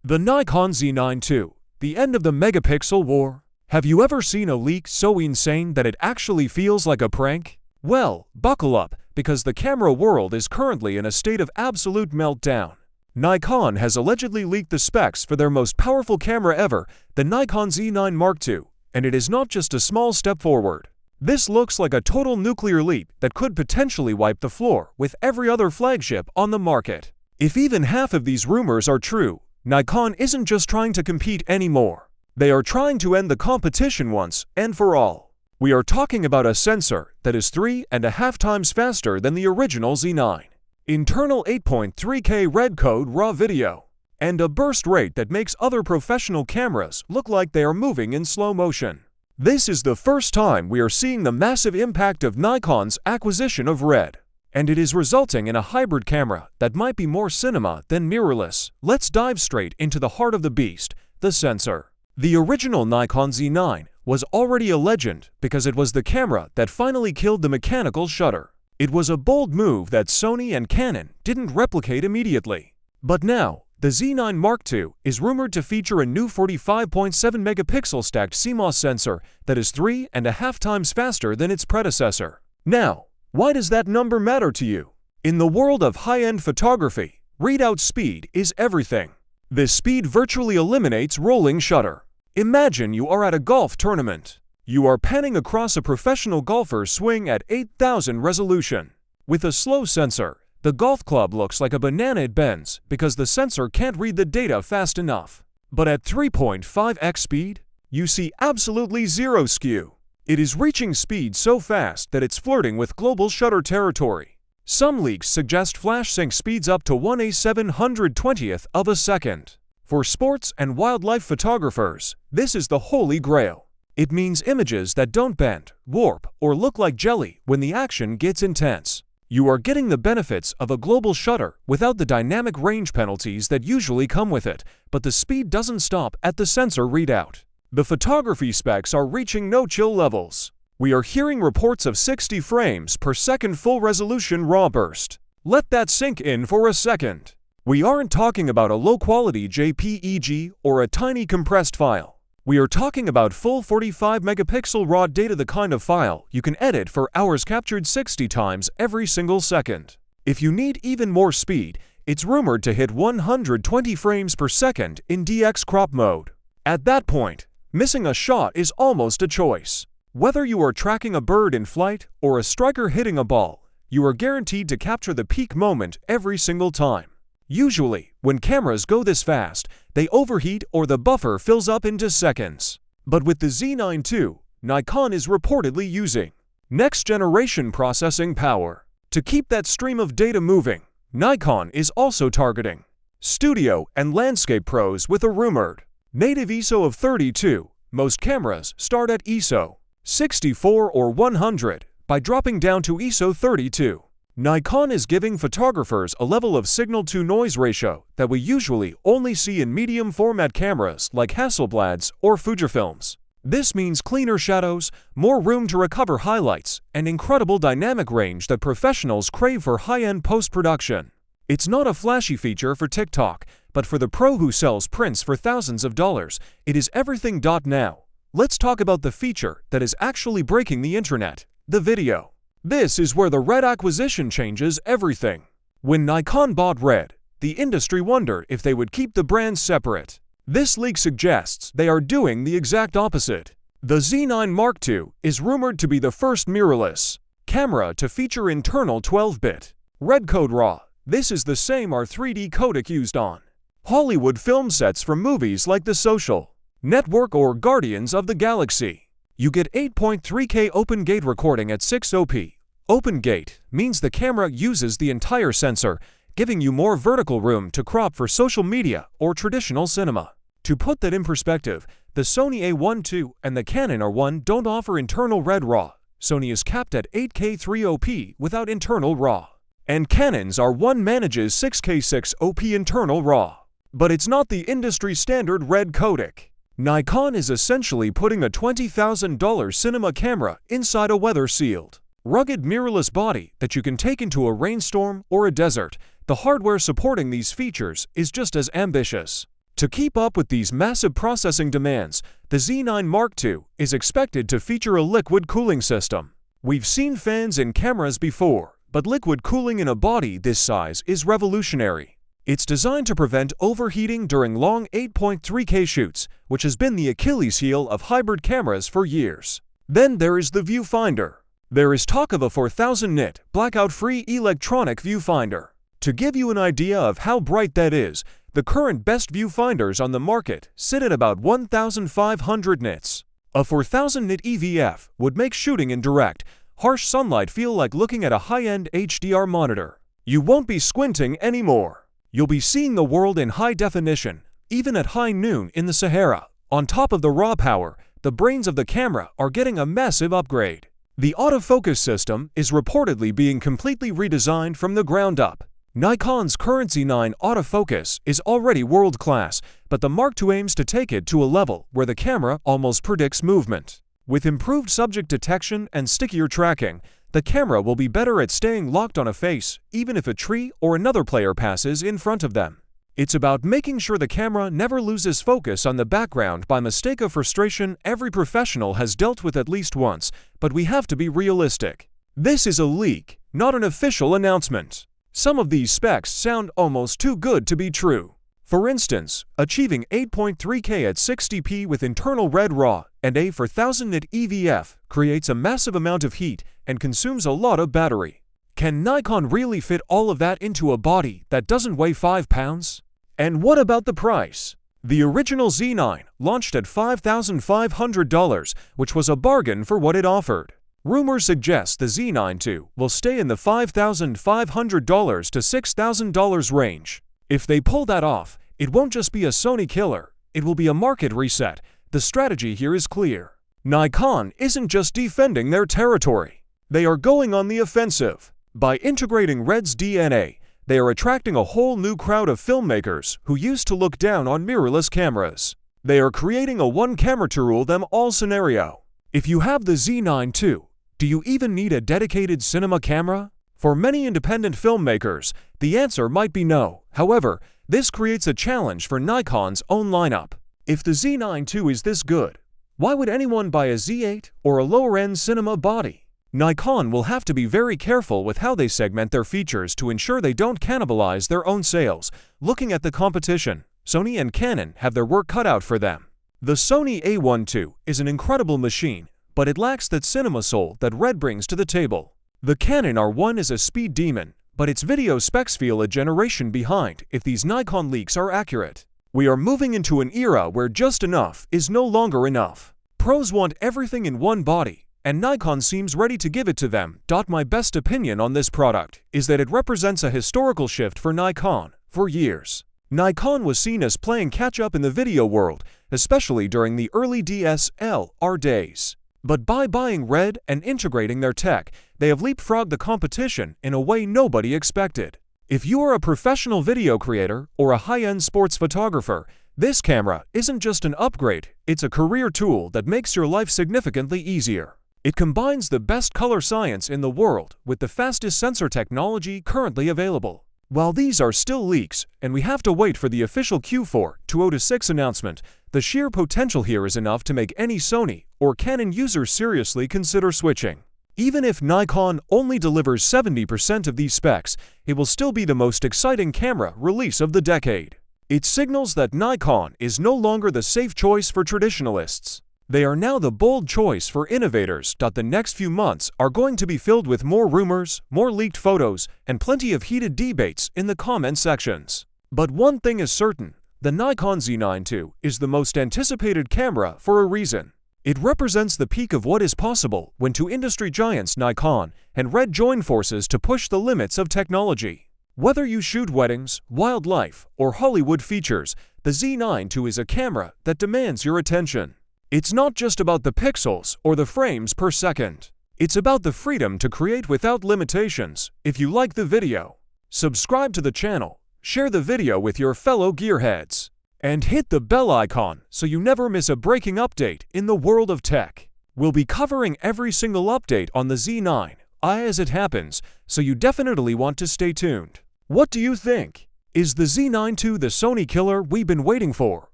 The Nikon Z9 II, the end of the megapixel war. Have you ever seen a leak so insane that it actually feels like a prank? Well, buckle up, because the camera world is currently in a state of absolute meltdown. Nikon has allegedly leaked the specs for their most powerful camera ever, the Nikon Z9 Mark II, and it is not just a small step forward. This looks like a total nuclear leap that could potentially wipe the floor with every other flagship on the market. If even half of these rumors are true, Nikon isn't just trying to compete anymore. They are trying to end the competition once and for all. We are talking about a sensor that is 3.5 times faster than the original Z9, internal 8.3K REDCODE RAW video, and a burst rate that makes other professional cameras look like they are moving in slow motion. This is the first time we are seeing the massive impact of Nikon's acquisition of RED, and it is resulting in a hybrid camera that might be more cinema than mirrorless. Let's dive straight into the heart of the beast, the sensor. The original Nikon Z9 was already a legend because it was the camera that finally killed the mechanical shutter. It was a bold move that Sony and Canon didn't replicate immediately. But now, the Z9 Mark II is rumored to feature a new 45.7 megapixel stacked CMOS sensor that is 3.5 times faster than its predecessor. Now, why does that number matter to you? In the world of high-end photography, readout speed is everything. This speed virtually eliminates rolling shutter. Imagine you are at a golf tournament. You are panning across a professional golfer's swing at 8,000 resolution. With a slow sensor, the golf club looks like a banana it bends because the sensor can't read the data fast enough. But at 3.5x speed, you see absolutely zero skew. It is reaching speed so fast that it's flirting with global shutter territory. Some leaks suggest flash sync speeds up to 1/720th of a second. For sports and wildlife photographers, this is the holy grail. It means images that don't bend, warp, or look like jelly when the action gets intense. You are getting the benefits of a global shutter without the dynamic range penalties that usually come with it, but the speed doesn't stop at the sensor readout. The photography specs are reaching no-chill levels. We are hearing reports of 60 frames per second full-resolution RAW burst. Let that sink in for a second. We aren't talking about a low-quality JPEG or a tiny compressed file. We are talking about full 45 megapixel RAW data, the kind of file you can edit for hours, captured 60 times every single second. If you need even more speed, it's rumored to hit 120 frames per second in DX crop mode. At that point, missing a shot is almost a choice. Whether you are tracking a bird in flight or a striker hitting a ball, you are guaranteed to capture the peak moment every single time. Usually, when cameras go this fast, they overheat or the buffer fills up into seconds. But with the Z9 II, Nikon is reportedly using next-generation processing power. To keep that stream of data moving, Nikon is also targeting studio and landscape pros with a rumored native ISO of 32. Most cameras start at ISO 64 or 100 by dropping down to ISO 32. Nikon is giving photographers a level of signal-to-noise ratio that we usually only see in medium format cameras like Hasselblad's or Fujifilm's. This means cleaner shadows, more room to recover highlights, and incredible dynamic range that professionals crave for high-end post-production. It's not a flashy feature for TikTok, but for the pro who sells prints for thousands of dollars, it is everything. Now, let's talk about the feature that is actually breaking the internet, the video. This is where the RED acquisition changes everything. When Nikon bought RED, the industry wondered if they would keep the brands separate. This leak suggests they are doing the exact opposite. The Z9 Mark II is rumored to be the first mirrorless camera to feature internal 12-bit REDCODE RAW. This is the same R3D codec used on Hollywood film sets from movies like The Social Network or Guardians of the Galaxy. You get 8.3K open gate recording at 6OP. Open gate means the camera uses the entire sensor, giving you more vertical room to crop for social media or traditional cinema. To put that in perspective, the Sony A1 II and the Canon R1 don't offer internal RED RAW. Sony is capped at 8K 3OP without internal RAW. And Canon's R1 manages 6K 6OP internal RAW. But it's not the industry standard RED codec. Nikon is essentially putting a $20,000 cinema camera inside a weather-sealed, rugged mirrorless body that you can take into a rainstorm or a desert. The hardware supporting these features is just as ambitious. To keep up with these massive processing demands, the Z9 Mark II is expected to feature a liquid cooling system. We've seen fans in cameras before, but liquid cooling in a body this size is revolutionary. It's designed to prevent overheating during long 8.3K shoots, which has been the Achilles heel of hybrid cameras for years. Then there is the viewfinder. There is talk of a 4000 nit, blackout-free electronic viewfinder. To give you an idea of how bright that is, the current best viewfinders on the market sit at about 1500 nits. A 4000 nit EVF would make shooting in direct, harsh sunlight feel like looking at a high-end HDR monitor. You won't be squinting anymore. You'll be seeing the world in high definition, even at high noon in the Sahara. On top of the raw power, the brains of the camera are getting a massive upgrade. The autofocus system is reportedly being completely redesigned from the ground up. Nikon's current Z9 autofocus is already world-class, but the Mark II aims to take it to a level where the camera almost predicts movement. With improved subject detection and stickier tracking, the camera will be better at staying locked on a face, even if a tree or another player passes in front of them. It's about making sure the camera never loses focus on the background by mistake, a frustration every professional has dealt with at least once, but we have to be realistic. This is a leak, not an official announcement. Some of these specs sound almost too good to be true. For instance, achieving 8.3K at 60p with internal RED RAW and a 4000 nit EVF creates a massive amount of heat and consumes a lot of battery. Can Nikon really fit all of that into a body that doesn't weigh 5 pounds? And what about the price? The original Z9 launched at $5,500, which was a bargain for what it offered. Rumors suggest the Z9 II will stay in the $5,500 to $6,000 range. If they pull that off, it won't just be a Sony killer, it will be a market reset. The strategy here is clear. Nikon isn't just defending their territory. They are going on the offensive. By integrating RED's DNA, they are attracting a whole new crowd of filmmakers who used to look down on mirrorless cameras. They are creating a one-camera to rule them all scenario. If you have the Z9 II, do you even need a dedicated cinema camera? For many independent filmmakers, the answer might be no. However, this creates a challenge for Nikon's own lineup. If the Z9 II is this good, why would anyone buy a Z8 or a lower-end cinema body? Nikon will have to be very careful with how they segment their features to ensure they don't cannibalize their own sales. Looking at the competition, Sony and Canon have their work cut out for them. The Sony A1 II is an incredible machine, but it lacks that cinema soul that RED brings to the table. The Canon R1 is a speed demon, but its video specs feel a generation behind if these Nikon leaks are accurate. We are moving into an era where just enough is no longer enough. Pros want everything in one body, and Nikon seems ready to give it to them. My best opinion on this product is that it represents a historical shift for Nikon. For years, Nikon was seen as playing catch-up in the video world, especially during the early DSLR days. But by buying RED and integrating their tech, they have leapfrogged the competition in a way nobody expected. If you are a professional video creator or a high-end sports photographer, this camera isn't just an upgrade, it's a career tool that makes your life significantly easier. It combines the best color science in the world with the fastest sensor technology currently available. While these are still leaks, and we have to wait for the official Q4 2026 announcement, the sheer potential here is enough to make any Sony or Canon user seriously consider switching. Even if Nikon only delivers 70% of these specs, it will still be the most exciting camera release of the decade. It signals that Nikon is no longer the safe choice for traditionalists. They are now the bold choice for innovators. The next few months are going to be filled with more rumors, more leaked photos, and plenty of heated debates in the comment sections. But one thing is certain, the Nikon Z9 II is the most anticipated camera for a reason. It represents the peak of what is possible when two industry giants Nikon and RED join forces to push the limits of technology. Whether you shoot weddings, wildlife, or Hollywood features, the Z9 II is a camera that demands your attention. It's not just about the pixels or the frames per second. It's about the freedom to create without limitations. If you like the video, subscribe to the channel, share the video with your fellow gearheads, and hit the bell icon so you never miss a breaking update in the world of tech. We'll be covering every single update on the Z9 as it happens, so you definitely want to stay tuned. What do you think? Is the Z9 II the Sony killer we've been waiting for,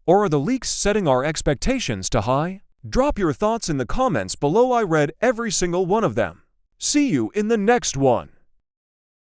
or are the leaks setting our expectations too high? Drop your thoughts in the comments below. I read every single one of them. See you in the next one.